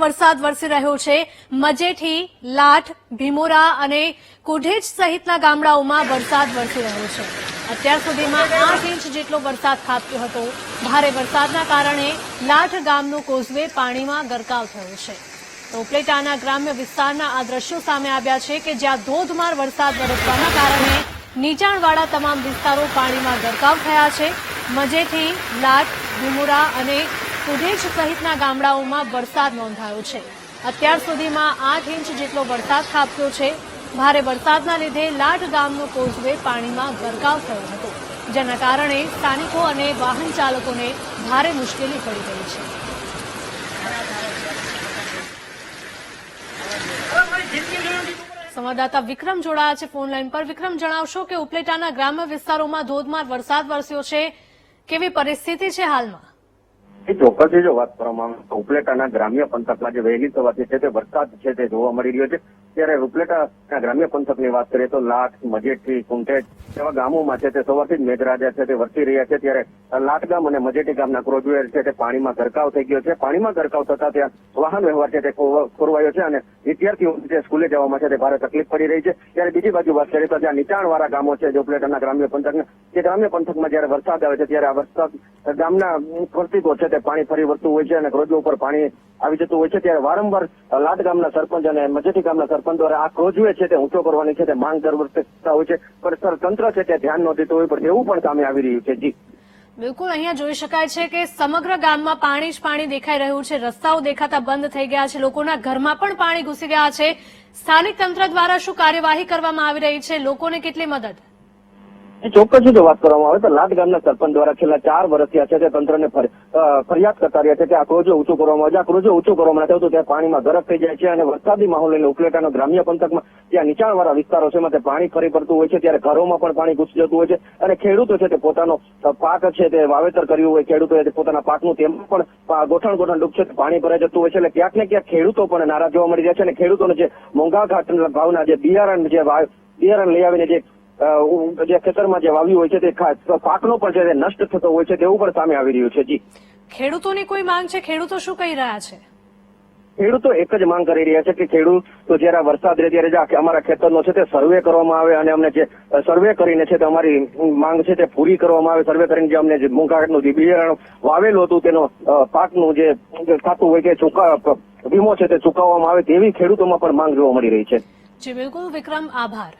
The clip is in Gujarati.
વરસાદ વરસી રહ્યો છે। મજેઠી, લાઠ, ભીમોરા અને કુઢેજ સહિતના ગામડાઓમાં વરસાદ વરસી રહ્યો છે। અત્યાર સુધીમાં 8 ઇંચ જેટલો વરસાદ ખાબક્યો હતો। ભારે વરસાદના કારણે લાઠ ગામનો કોઝવે પાણીમાં ગરકાવ થયો છે। તો ઉપલેટાના ગ્રામ્ય વિસ્તારના આ દ્રશ્યો સામે આવ્યા છે કે જ્યાં ધોધમાર વરસાદ વરસવાના કારણે નીચાણવાળા તમામ વિસ્તારો પાણીમાં ગરકાવ થયા છે। મજેઠી, લાઠ, ભીમોરા અને કુઢેજ સહિતના ગામડાઓમાં વરસાદ નોંધાયો છે। અત્યાર સુધીમાં 8 ઇંચ જેટલો વરસાદ ખાબક્યો છે। ભારે વરસાદના લીધે લાઠ ગામનો કોઝવે પાણીમાં ગરકાવ થયો હતો, જેના કારણે સ્થાનિકો અને વાહન ચાલકોને ભારે મુશ્કેલી પડી રહી છે। સંવાદદાતા વિક્રમ જોડાયા છે ફોન લાઈન પર। વિક્રમ, જણાવશો કે ઉપલેટાના ગ્રામ્ય વિસ્તારોમાં ધોધમાર વરસાદ વરસ્યો છે, કેવી પરિસ્થિતિ છે હાલમાં? ચોક્કસ જો વાત કરવામાં આવે તો ઉપલેટાના ગ્રામ્ય પંથકમાં જે વહેલી સવારથી છે તે વરસાદ છે તે જોવા મળી રહ્યો છે। ત્યારે ઉપલેટાના ગ્રામ્ય પંથકની વાત કરીએ તો લાઠ, મજેઠી, કુંઠેજ એવા ગામોમાં છે તે સવારથી જ મેઘરાજા છે તે વરસી રહ્યા છે। ત્યારે લાઠ ગામ અને મજેઠી ગામના ક્રોઝવે છે તે પાણીમાં ગરકાવ થઈ ગયો છે। પાણીમાં ગરકાવ થતા ત્યાં વાહન વ્યવહાર છે તે ખોરવાયો છે અને વિદ્યાર્થીઓ જે સ્કૂલે જવામાં છે તે ભારે તકલીફ પડી રહી છે। ત્યારે બીજી બાજુ વાત કરીએ તો ત્યાં નીચાણવાળા ગામો છે જે ઉપલેટાના ગ્રામ્ય પંથકના, જે ગ્રામ્ય પંથકમાં જયારે વરસાદ આવે છે ત્યારે આ વરસાદ ગામના પ્રતિકો છે તે પાણી ફરી વળતું હોય છે અને ક્રોઝવે ઉપર પાણી આવી જતું હોય છે। ત્યારે વારંવાર લાઠ ગામના સરપંચ અને મજેઠી ગામના સરપંચ દ્વારા આ ક્રોઝવે છે તે ઊંચો કરવાની છે તે માંગ દર વર્ષે કરતા હોય છે, પણ તંત્ર છે તે ધ્યાન ન દેતું હોય, પણ એવું પણ સામે આવી રહ્યું છે। જી બિલકુલ, અહીંયા જોઈ શકાય છે કે સમગ્ર ગામમાં પાણી જ પાણી દેખાઈ રહ્યું છે। રસ્તાઓ દેખાતા બંધ થઈ ગયા છે, લોકોના ઘરમાં પણ પાણી ઘૂસી ગયા છે। સ્થાનિક તંત્ર દ્વારા શું કાર્યવાહી કરવામાં આવી રહી છે? લોકોને કેટલી મદદ? ચોક્કસ જો વાત કરવામાં આવે તો લાઠ ગામના સરપંચ દ્વારા છેલ્લા 4 વર્ષથી છે તે તંત્રને ફરિયાદ કરતા રહ્યા છે કે આ ક્રોઝવે ઊંચું કરવામાં આવે। આ ક્રોઝવે ઊંચું કરવામાં નથી આવતું ત્યાં પાણીમાં ગરક થઈ જાય છે અને વરસાદી માહોલ લઈને ઉપલેટાનો ગ્રામ્ય પંથકમાં ત્યાં નીચાણવાળા વિસ્તારો છે તે પાણી ફરી પડતું હોય છે। ત્યારે ઘરોમાં પણ પાણી ઘૂસી જતું હોય છે અને ખેડૂતો છે તે પોતાનો પાક છે તે વાવેતર કર્યું હોય, ખેડૂતોએ પોતાના પાકનું તેમાં પણ ગોઠણ ડૂબ છે પાણી ભરાઈ જતું હોય છે। એટલે ક્યાંક ને ક્યાંક ખેડૂતો પણ નારાજ જોવા મળી રહ્યા છે અને ખેડૂતોને જે મોંઘા ઘાટના ભાવના જે બિયારણ લઈ આવીને જે ખેતરમાં જે વાવ્યું હોય છે તે પાકનો પણ છે તે નષ્ટ થતો હોય છે, તેવું પણ સામે આવી રહ્યું છે। જી ખેડૂતોની કોઈ માંગ છે? ખેડૂતો શું કહી રહ્યા છે? ખેડૂતો એક જ માંગ કરી રહ્યા છે કે ખેડૂતો જયારે વરસાદ રહે ત્યારે અમારા ખેતરનો છે તે સર્વે કરવામાં આવે અને અમને જે સર્વે કરીને છે તે અમારી માંગ છે તે પૂરી કરવામાં આવે। સર્વે કરીને જે અમને જે મોંઘાનું જે બિયારણ વાવેલું હતું તેનો પાકનું જે થતું હોય કે વીમો છે તે ચૂકવવામાં આવે, તેવી ખેડૂતોમાં પણ માંગ જોવા મળી રહી છે। જી બિલકુલ વિક્રમ, આભાર।